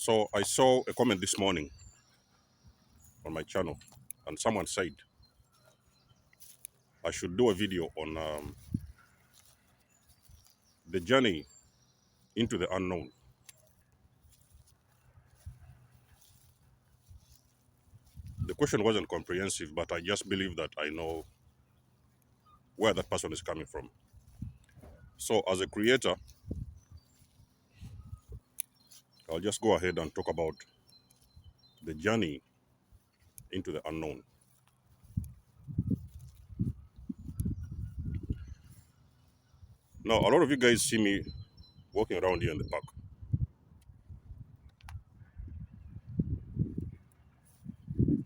So I saw a comment this morning on my channel, and someone said I should do a video on the journey into the unknown. The question wasn't comprehensive, but I just believe that I know where that person is coming from. So as a creator, I'll just go ahead and talk about the journey into the unknown. Now, a lot of you guys see me walking around here in the park.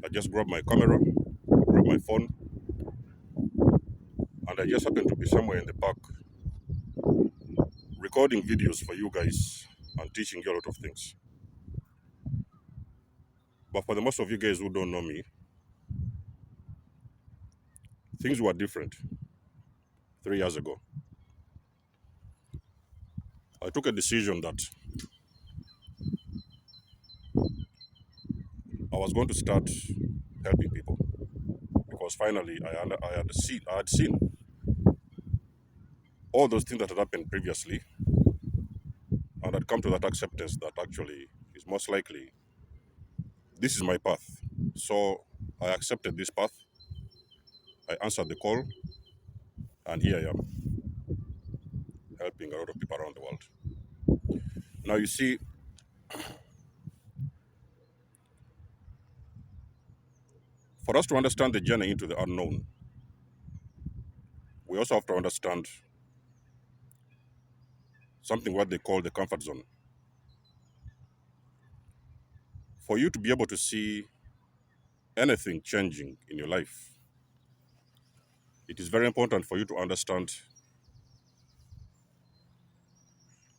I just grab my camera, grab my phone, and I just happen to be somewhere in the park recording videos for you guys and teaching you a lot of things. But for the most of you guys who don't know me, things were different 3 years ago. I took a decision that I was going to start helping people because finally I had seen all those things that had happened previously, and I'd come to that acceptance that actually is most likely this is my path. So I accepted this path. I answered the call, and here I am helping a lot of people around the world. Now you see, for us to understand the journey into the unknown, we also have to understand something what they call the comfort zone. For you to be able to see anything changing in your life, it is very important for you to understand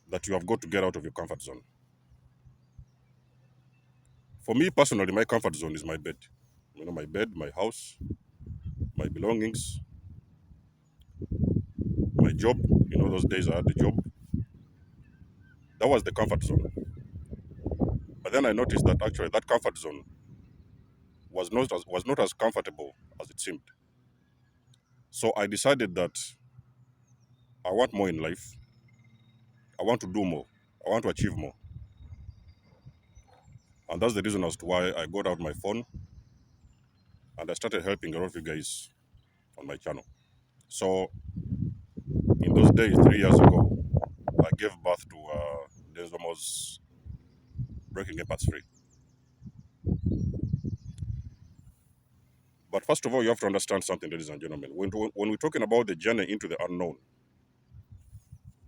that you have got to get out of your comfort zone. For me personally, my comfort zone is my bed. You know, my bed, my house, my belongings, my job. You know, those days I had the job. That was the comfort zone. But then I noticed that actually that comfort zone was not as comfortable as it seemed. So I decided that I want more in life. I want to do more. I want to achieve more. And that's the reason as to why I got out my phone and I started helping a lot of you guys on my channel. So in those days, 3 years ago, I gave birth to Denzomo's Breaking Empath Free. But first of all, you have to understand something, ladies and gentlemen. When we're talking about the journey into the unknown,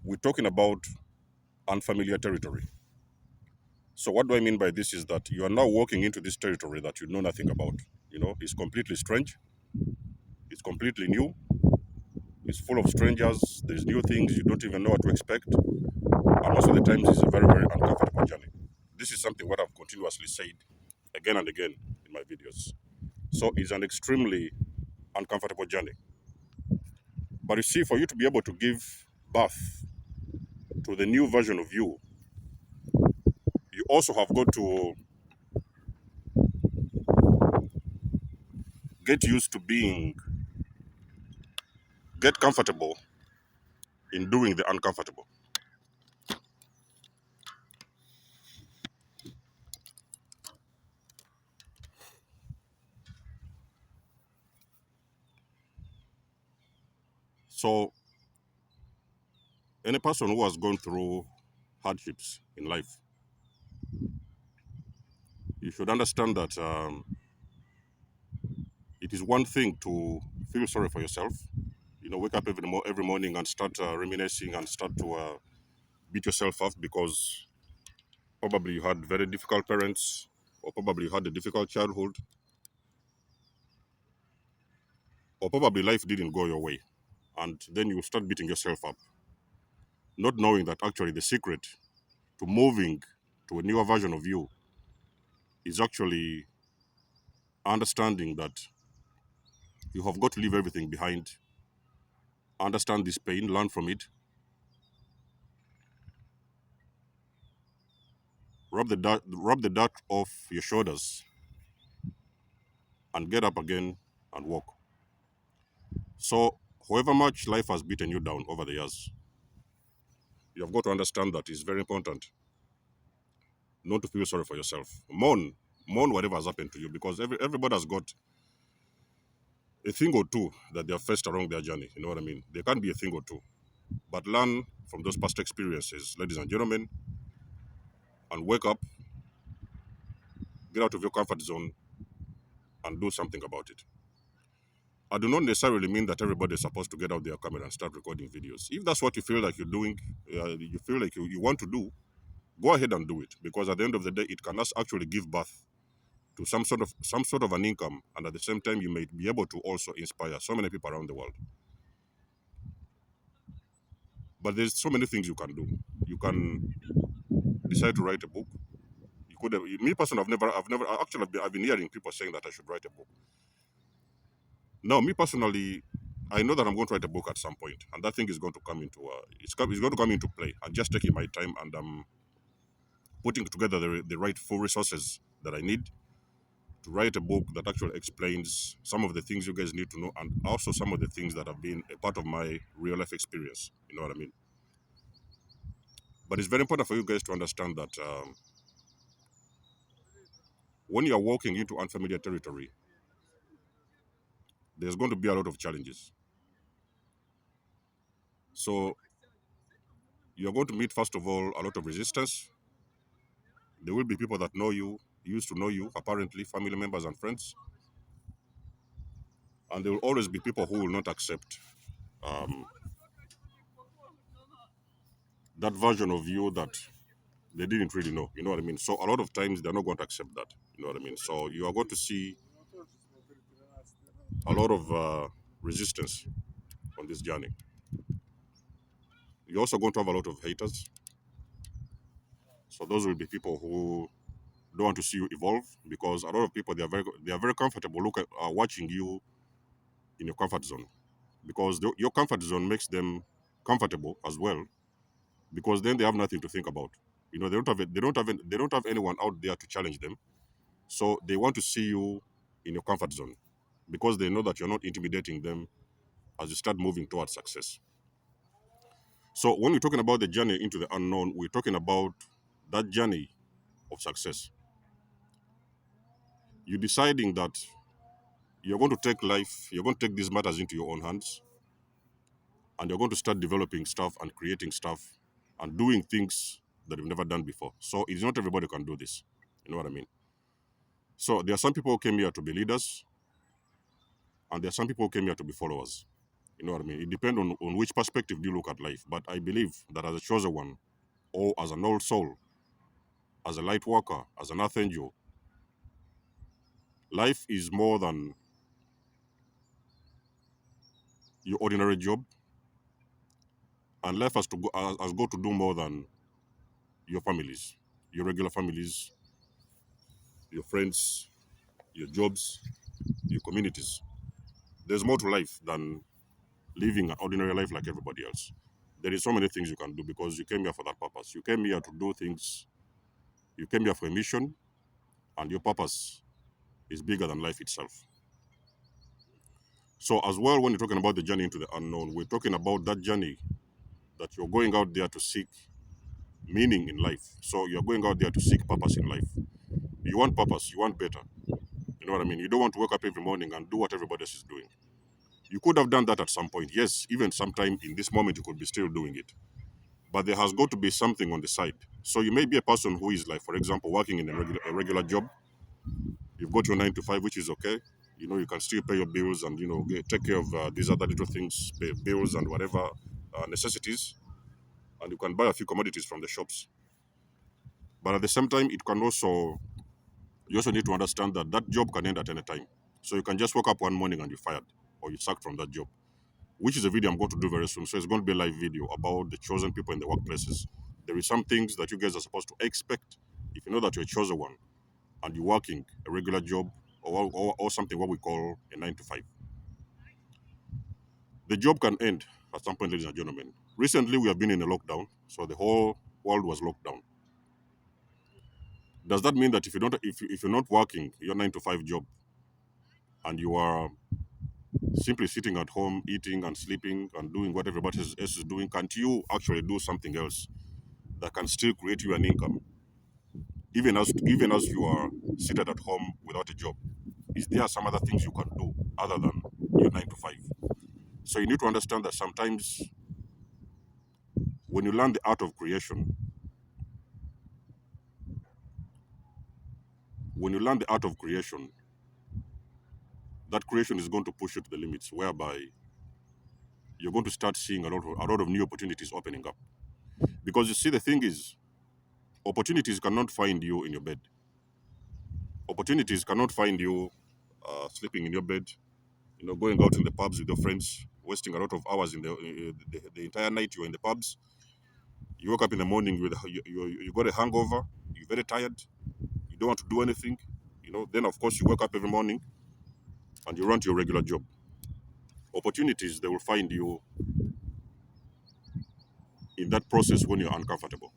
we're talking about unfamiliar territory. So what do I mean by this is that you are now walking into this territory that you know nothing about. You know, it's completely strange. It's completely new. It's full of strangers. There's new things you don't even know what to expect. And most of the times, it's a very, very uncomfortable journey. This is something what I've continuously said again and again in my videos. So it's an extremely uncomfortable journey. But you see, for you to be able to give birth to the new version of you, you also have got to get comfortable in doing the uncomfortable. So any person who has gone through hardships in life, you should understand that it is one thing to feel sorry for yourself. You know, wake up every morning and start reminiscing and start to beat yourself up because probably you had very difficult parents or probably you had a difficult childhood or probably life didn't go your way. And then you start beating yourself up, not knowing that actually the secret to moving to a newer version of you is actually understanding that you have got to leave everything behind, understand this pain, learn from it, rub the dirt off your shoulders, and get up again and walk. So, however much life has beaten you down over the years, you have got to understand that it's very important not to feel sorry for yourself. Mourn whatever has happened to you, because everybody has got a thing or two that they have faced along their journey. You know what I mean? There can't be a thing or two, but learn from those past experiences, ladies and gentlemen, and wake up, get out of your comfort zone, and do something about it. I do not necessarily mean that everybody is supposed to get out their camera and start recording videos. If that's what you feel like you're doing, you feel like you want to do, go ahead and do it, because at the end of the day, it can actually give birth to some sort of an income, and at the same time, you may be able to also inspire so many people around the world. But there's so many things you can do. You can decide to write a book. You could have, me personally, I've never actually I've been hearing people saying that I should write a book. Now, me personally, I know that I'm going to write a book at some point, and that thing is going to come into it's going to come into play. I'm just taking my time, and I'm putting together the right full resources that I need to write a book that actually explains some of the things you guys need to know, and also some of the things that have been a part of my real life experience. You know what I mean? But it's very important for you guys to understand that when you're walking into unfamiliar territory, there's going to be a lot of challenges. So you're going to meet, first of all, a lot of resistance. There will be people that know you, used to know you, apparently, family members and friends. And there will always be people who will not accept um, that version of you that they didn't really know. You know what I mean? So a lot of times they're not going to accept that. You know what I mean? So you are going to see a lot of resistance on this journey. You're also going to have a lot of haters. So those will be people who don't want to see you evolve, because a lot of people, they are very comfortable watching you in your comfort zone, because your comfort zone makes them comfortable as well, because then they have nothing to think about. You know, they don't have anyone out there to challenge them. So they want to see you in your comfort zone, because they know that you're not intimidating them as you start moving towards success. So when we're talking about the journey into the unknown, we're talking about that journey of success. You're deciding that you're going to take these matters into your own hands, and you're going to start developing stuff and creating stuff and doing things that you've never done before. So it's not everybody can do this. You know what I mean? So there are some people who came here to be leaders, and there are some people who came here to be followers. You know what I mean? It depends on which perspective you look at life. But I believe that as a chosen one, or as an old soul, as a light worker, as an archangel, life is more than your ordinary job, and life has got to do more than your families, your regular families, your friends, your jobs, your communities. There's more to life than living an ordinary life like everybody else. There is so many things you can do, because you came here for that purpose. You came here to do things. You came here for a mission, and your purpose is bigger than life itself. So as well, when you're talking about the journey into the unknown, we're talking about that journey that you're going out there to seek meaning in life. So you're going out there to seek purpose in life. You want purpose. You want better. You know what I mean? You don't want to wake up every morning and do what everybody else is doing. You could have done that at some point. Yes, even sometime in this moment, you could be still doing it. But there has got to be something on the side. So you may be a person who is like, for example, working in a regular job. You've got your 9 to 5, which is okay. You know, you can still pay your bills and, take care of these other little things, pay bills and whatever necessities. And you can buy a few commodities from the shops. But at the same time, you also need to understand that that job can end at any time. So you can just wake up one morning and you're fired, or you're sacked from that job, which is a video I'm going to do very soon. So it's going to be a live video about the chosen people in the workplaces. There is some things that you guys are supposed to expect if you know that you're a chosen one and you're working a regular job, or something what we call a 9 to 5. The job can end at some point, ladies and gentlemen. Recently, we have been in a lockdown, so the whole world was locked down. Does that mean that if you're not working your 9 to 5 job and you are simply sitting at home eating and sleeping and doing what everybody else is doing, can't you actually do something else that can still create you an income, even as you are seated at home without a job? Is there some other things you can do other than your 9 to 5? So you need to understand that sometimes when you learn the art of creation, when you learn the art of creation, that creation is going to push you to the limits whereby you're going to start seeing a lot of new opportunities opening up. Because you see, the thing is, opportunities cannot find you in your bed. Opportunities cannot find you sleeping in your bed, going out in the pubs with your friends, wasting a lot of hours in the entire night. You're in the pubs. You wake up in the morning you got a hangover. You're very tired. You don't want to do anything. Then of course you wake up every morning and you run to your regular job. Opportunities, they will find you in that process when you're uncomfortable.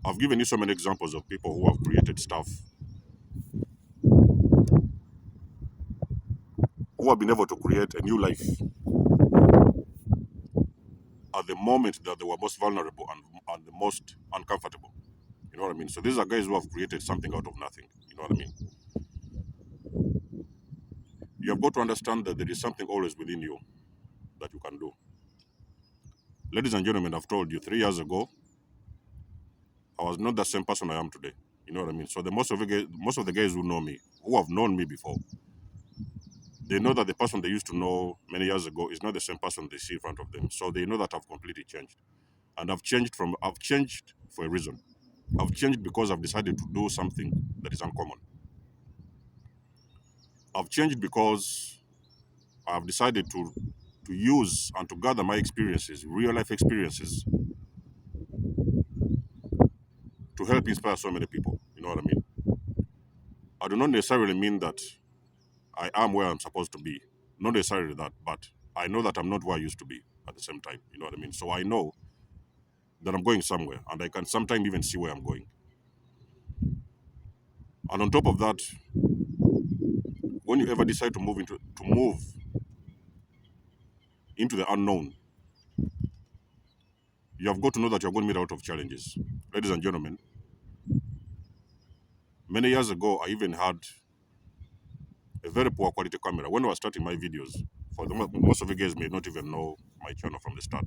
I've given you so many examples of people who have created stuff, who have been able to create a new life at the moment that they were most vulnerable and the most uncomfortable. You know what I mean? So these are guys who have created something out of nothing. You know what I mean? You have got to understand that there is something always within you that you can do. Ladies and gentlemen, I've told you 3 years ago, I was not the same person I am today. You know what I mean? So most of the guys who know me, who have known me before, they know that the person they used to know many years ago is not the same person they see in front of them. So they know that I've completely changed. And I've changed for a reason. I've changed because I've decided to do something that is uncommon. I've changed because I've decided to use and to gather my experiences, real life experiences, to help inspire so many people. You know what I mean? I do not necessarily mean that I am where I'm supposed to be. Not necessarily that, but I know that I'm not where I used to be at the same time. You know what I mean? So I know that I'm going somewhere and I can sometimes even see where I'm going. And on top of that, when you ever decide to move into the unknown, you have got to know that you're going to meet a lot of challenges. Ladies and gentlemen, many years ago, I even had a very poor quality camera. When I was starting my videos, most of you guys may not even know my channel from the start.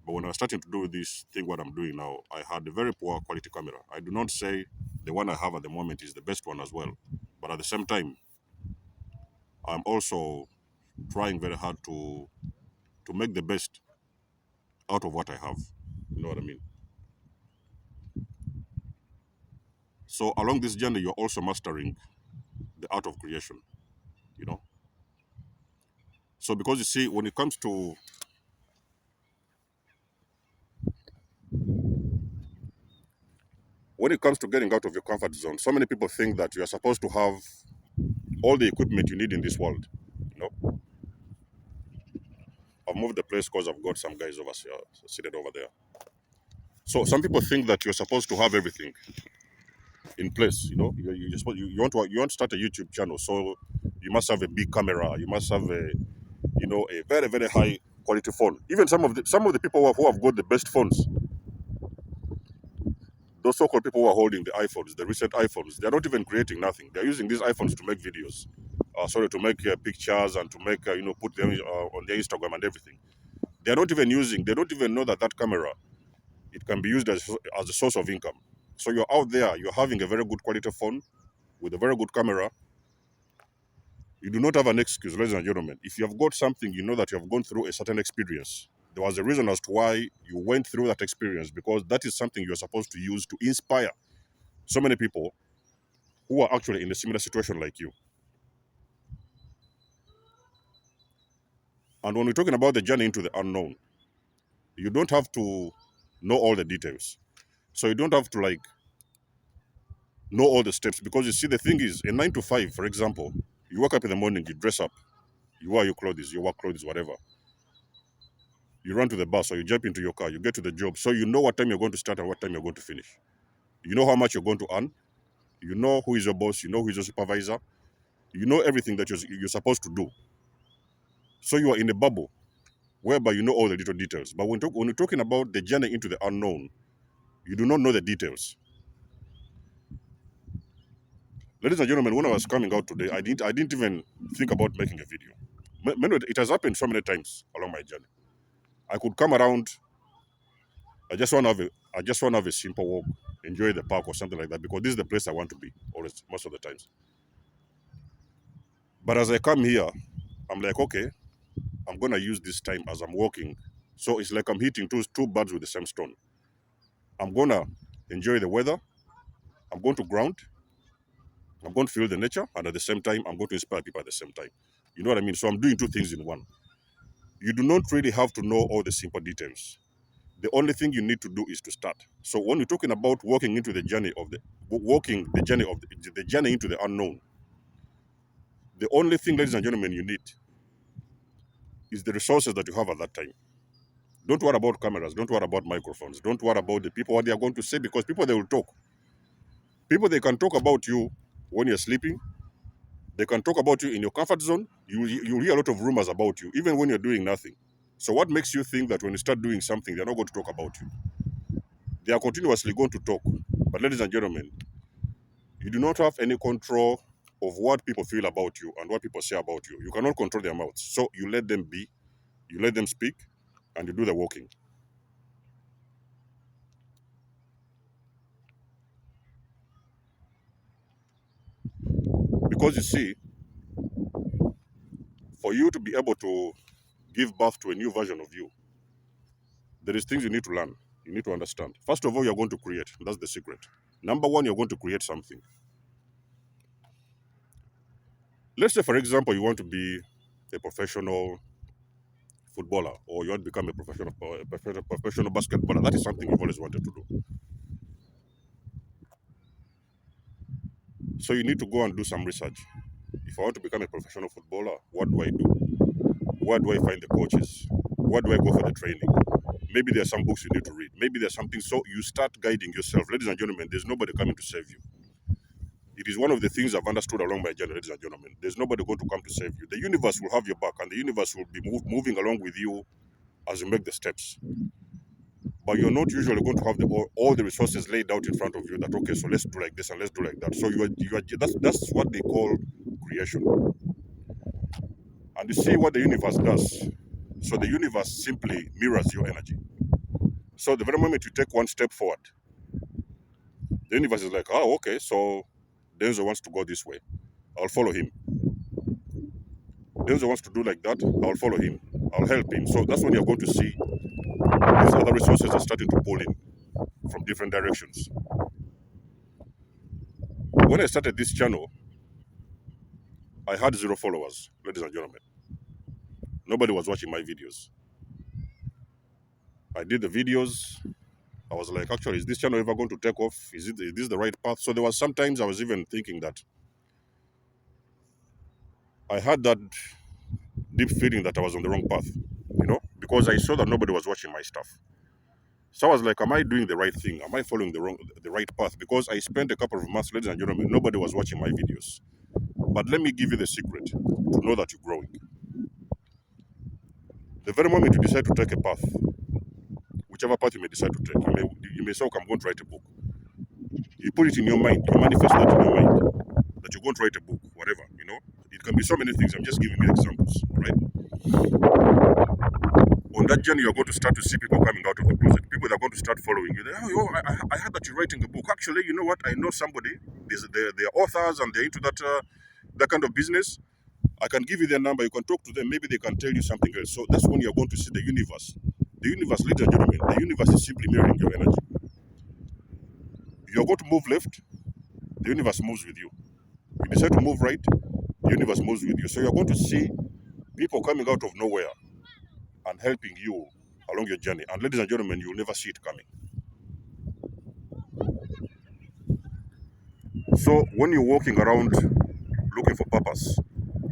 But when I was starting to do this thing, what I'm doing now, I had a very poor quality camera. I do not say the one I have at the moment is the best one as well. But at the same time, I'm also trying very hard to make the best out of what I have. You know what I mean? So along this journey, you're also mastering the art of creation, you know. So because you see, when it comes to getting out of your comfort zone, so many people think that you are supposed to have all the equipment you need in this world. You know, I've moved the place because I've got some guys over here seated over there. So some people think that you're supposed to have everything in place. You know, you want to start a YouTube channel, so you must have a big camera. You must have a very very high quality phone. Even some of the people who have got the best phones, those so-called people who are holding the iPhones, the recent iPhones, they're not even creating nothing. They're using these iPhones to make videos, to make pictures and to make put them on their Instagram and everything. They don't even know that that camera, it can be used as a source of income. So you're out there, you're having a very good quality phone with a very good camera. You do not have an excuse, ladies and gentlemen. If you have got something, you know that you have gone through a certain experience. There was a reason as to why you went through that experience, because that is something you're supposed to use to inspire so many people who are actually in a similar situation like you. And when we're talking about the journey into the unknown, you don't have to know all the details. So you don't have to know all the steps, because you see, the thing is, in 9 to 5, for example, you wake up in the morning, you dress up, you wear your clothes, your work clothes, whatever. You run to the bus or you jump into your car, you get to the job. So you know what time you're going to start and what time you're going to finish. You know how much you're going to earn. You know who is your boss. You know who is your supervisor. You know everything that you're supposed to do. So you are in a bubble whereby you know all the little details. But when you're talking about the journey into the unknown, you do not know the details. Ladies and gentlemen, when I was coming out today, I didn't even think about making a video. It has happened so many times along my journey. I could come around. I just want to have a simple walk, enjoy the park or something like that, because this is the place I want to be always, most of the times. But as I come here, I'm like, okay, I'm gonna use this time as I'm walking. So it's like I'm hitting two birds with the same stone. I'm gonna enjoy the weather. I'm going to ground. I'm going to feel the nature, and at the same time, I'm going to inspire people at the same time. You know what I mean? So I'm doing two things in one. You do not really have to know all the simple details. The only thing you need to do is to start. So when you're talking about walking into the journey of the journey into the unknown, the only thing, ladies and gentlemen, you need is the resources that you have at that time. Don't worry about cameras. Don't worry about microphones. Don't worry about the people, what they are going to say, because people, they will talk. People, they can talk about you when you're sleeping. They can talk about you in your comfort zone. You hear a lot of rumors about you, even when you're doing nothing. So what makes you think that when you start doing something, they're not going to talk about you? They are continuously going to talk. But ladies and gentlemen, you do not have any control of what people feel about you and what people say about you. You cannot control their mouths. So you let them be, you let them speak, and you do the walking. Because you see, for you to be able to give birth to a new version of you, there is things you need to learn. You need to understand. First of all, you're going to create. That's the secret. Number one, you're going to create something. Let's say, for example, you want to be a professional footballer, or you want to become a professional basketballer. That is something you've always wanted to do. So you need to go and do some research. If I want to become a professional footballer, what do I do? Where do I find the coaches? Where do I go for the training? Maybe there's some books you need to read. Maybe there's something. So you start guiding yourself. Ladies and gentlemen, there's nobody coming to save you. It is one of the things I've understood along my journey, ladies and gentlemen. There's nobody going to come to save you. The universe will have your back, and the universe will be moving along with you as you make the steps. But you're not usually going to have all the resources laid out in front of you that, okay, so let's do like this and let's do like that. So that's what they call creation. And you see what the universe does. So the universe simply mirrors your energy. So the very moment you take one step forward, the universe is like, oh, okay, so Denzel wants to go this way. I'll follow him. Denzel wants to do like that. I'll follow him. I'll help him. So that's when you're going to see these other resources are starting to pull in from different directions. When I started this channel, I had 0 followers, ladies and gentlemen. Nobody was watching my videos. I did the videos. I was like, actually, is this channel ever going to take off? Is this the right path? So there was sometimes I was even thinking that I had that deep feeling that I was on the wrong path, because I saw that nobody was watching my stuff. So I was like, am I doing the right thing? Am I following the right path? Because I spent a couple of months, ladies and gentlemen, nobody was watching my videos. But let me give you the secret to know that you're growing. The very moment you decide to take a path, whichever path you may decide to take, you may say, okay, I'm going to write a book. You put it in your mind, you manifest that in your mind, that you're going to write a book, whatever. It can be so many things. I'm just giving you examples, all right? On that journey, you're going to start to see people coming out of the closet. People that are going to start following you. I heard that you're writing a book. Actually, you know what? I know somebody. They're authors and they're into that kind of business. I can give you their number. You can talk to them. Maybe they can tell you something else. So that's when you're going to see the universe. The universe, ladies and gentlemen, the universe is simply mirroring your energy. You're going to move left, the universe moves with you. You decide to move right, the universe moves with you. So you're going to see people coming out of nowhere and helping you along your journey. And ladies and gentlemen, you'll never see it coming. So when you're walking around looking for purpose,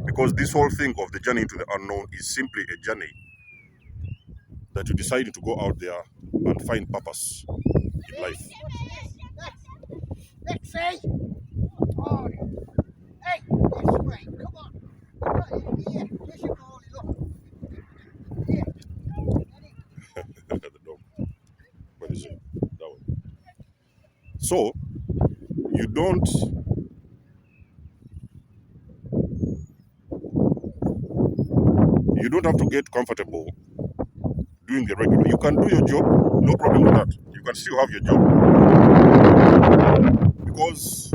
because this whole thing of the journey into the unknown is simply a journey that you decide to go out there and find purpose in life. Hey, this way. Come on. Yeah, this you call it. Look. Yeah. The dog. Where is it? That one. So you don't you don't have to get comfortable doing the regular. You can do your job, no problem with that. You can still have your job because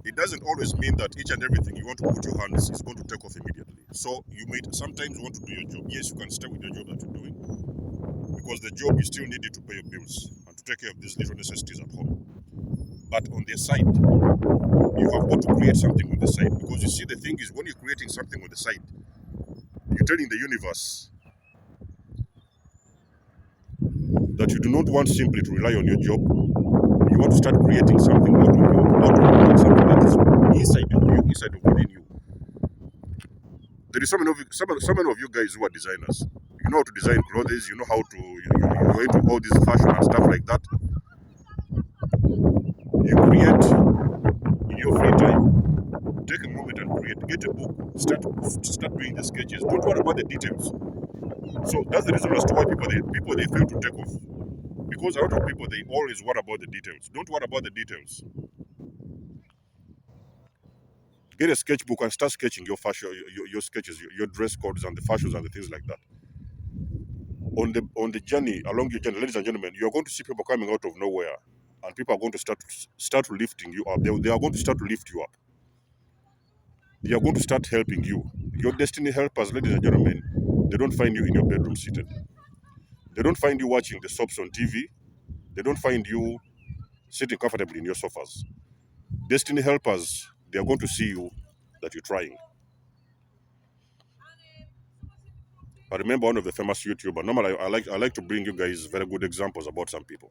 it doesn't always mean that each and everything you want to put your hands is going to take off immediately. So you may sometimes want to do your job. Yes, you can stay with your job that you're doing because the job you still need it to pay your bills and to take care of these little necessities at home. But on the side, you have got to create something on the side because you see the thing is when you're creating something on the side, you're telling the universe that you do not want simply to rely on your job. You want to start creating something out of something that is inside of you, inside of within you. There is so many of you guys who are designers. You know how to design clothes. You know how to you're into all this fashion and stuff like that. You create in your free time. Take a moment and create. Get a book. Start doing the sketches. Don't worry about the details. So that's the reason as to why people they fail to take off. Because a lot of people they always worry about the details. Don't worry about the details. Get a sketchbook and start sketching your fashion, your sketches, your dress codes and the fashions and the things like that. On the journey, along your journey, ladies and gentlemen, you're going to see people coming out of nowhere, and people are going to start lifting you up. They are going to start to lift you up. They are going to start helping you. Your destiny helpers, ladies and gentlemen, they don't find you in your bedroom seated. They don't find you watching the soaps on TV. They don't find you sitting comfortably in your sofas. Destiny helpers, they are going to see you that you're trying. I remember one of the famous YouTuber. Normally, I like to bring you guys very good examples about some people.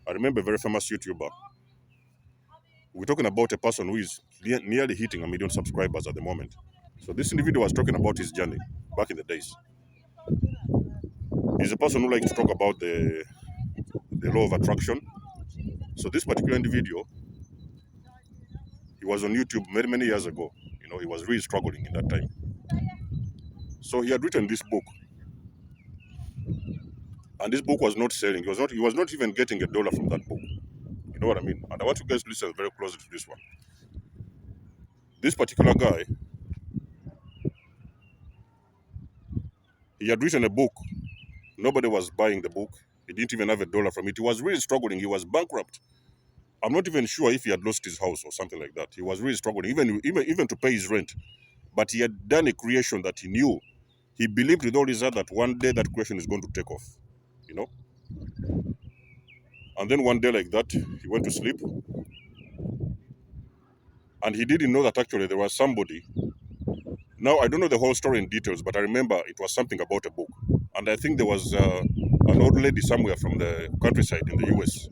I remember a very famous YouTuber. We're talking about a person who is nearly hitting 1 million subscribers at the moment. So this individual was talking about his journey back in the days. He's a person who likes to talk about the law of attraction. So this particular individual, he was on YouTube many years ago. He was really struggling in that time. So he had written this book, and this book was not selling. He was not even getting $1 from that book. You know what I mean? And I want you guys to listen very closely to this one. This particular guy, he had written a book. Nobody was buying the book. He didn't even have $1 from it. He was really struggling. He was bankrupt. I'm not even sure if he had lost his house or something like that. He was really struggling, even to pay his rent. But he had done a creation that he knew. He believed with all his heart that one day that creation is going to take off. You know? And then one day like that, he went to sleep. And he didn't know that actually there was somebody. Now, I don't know the whole story in details, but I remember it was something about a book. And I think there was an old lady somewhere from the countryside in the US.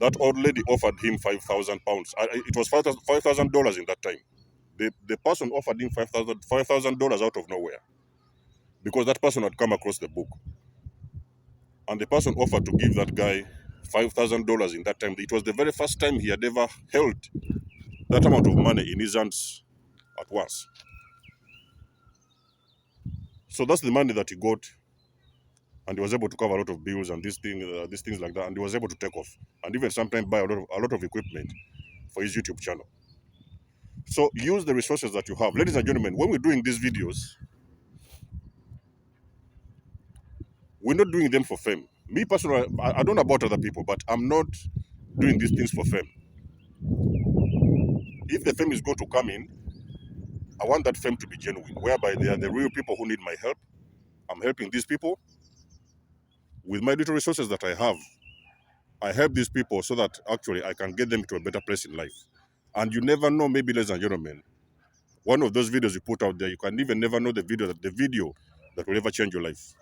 That old lady offered him £5,000. It was $5,000 in that time. The person offered him $5,000 out of nowhere because that person had come across the book. And the person offered to give that guy $5,000 in that time. It was the very first time he had ever held that amount of money in his hands at once. So that's the money that he got, and he was able to cover a lot of bills and these things like that, and he was able to take off and even sometimes buy a lot of equipment for his YouTube channel. So use the resources that you have. Ladies and gentlemen, when we're doing these videos, we're not doing them for fame. Me personally, I don't know about other people, but I'm not doing these things for fame. If the fame is going to come in, I want that fame to be genuine, whereby they are the real people who need my help. I'm helping these people with my little resources that I have. I help these people so that actually I can get them to a better place in life. And you never know, maybe, ladies and gentlemen, one of those videos you put out there, you can even never know the video that will ever change your life.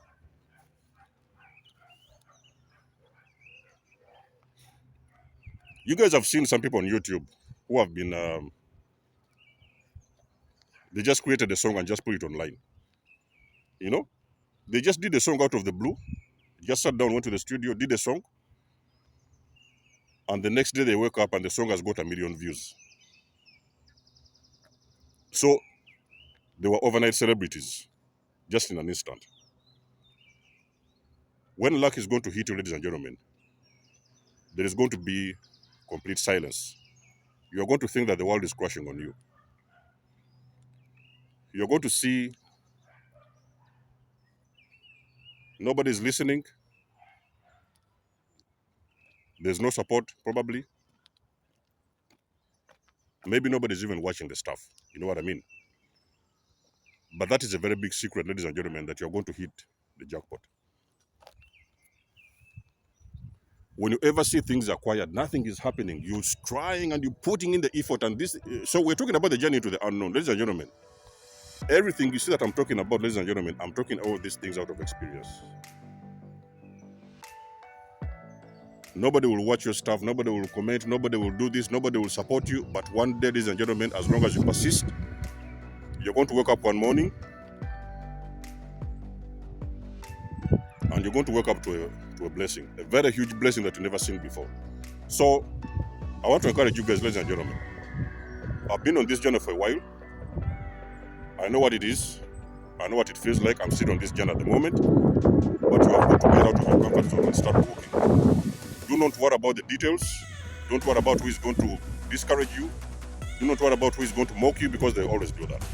You guys have seen some people on YouTube who have been, they just created a song and just put it online. You know, they just did a song out of the blue, just sat down, went to the studio, did a song, And the next day they wake up and the song has got 1 million views. So they were overnight celebrities, just in an instant. When luck is going to hit you, ladies and gentlemen, there is going to be complete silence. You are going to think that the world is crashing on you. You're going to see nobody's listening. There's no support, probably. Maybe nobody's even watching the stuff. You know what I mean? But that is a very big secret, ladies and gentlemen, that you're going to hit the jackpot. When you ever see things are quiet, nothing is happening, you're trying and you're putting in the effort. And this, so we're talking about the journey to the unknown, ladies and gentlemen. Everything you see that I'm talking about, ladies and gentlemen, I'm talking all these things out of experience. Nobody will watch your stuff, nobody will comment, nobody will do this, nobody will support you. But one day, ladies and gentlemen, as long as you persist, you're going to wake up one morning and you're going to wake up to a blessing, a very huge blessing that you've never seen before. So I want to encourage you guys, ladies and gentlemen. I've been on this journey for a while. I know what it is. I know what it feels like. I'm still on this journey at the moment. But you have got to get out of your comfort zone and start walking. Do not worry about the details. Don't worry about who is going to discourage you. Do not worry about who is going to mock you, because they always do that.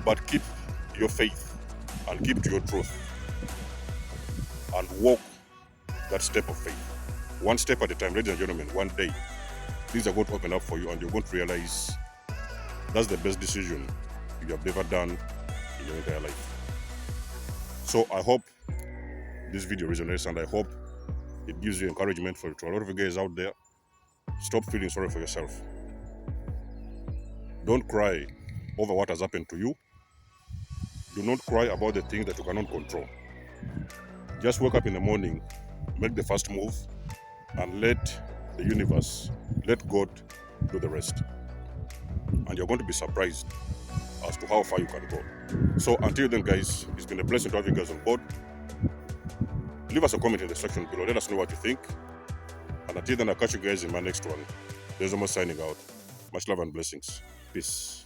But keep your faith and keep to your truth and walk that step of faith. One step at a time, ladies and gentlemen. One day, things are going to open up for you and you're going to realize that's the best decision you have ever done in your entire life. So I hope this video resonates, and I hope it gives you encouragement to a lot of you guys out there. Stop feeling sorry for yourself. Don't cry over what has happened to you. Do not cry about the things that you cannot control. Just wake up in the morning, make the first move, and let the universe, let God do the rest. And you're going to be surprised as to how far you can go. So until then, guys, it's been a blessing to have you guys on board. Leave us a comment in the section below. Let us know what you think. And until then, I'll catch you guys in my next one. There's almost signing out. Much love and blessings. Peace.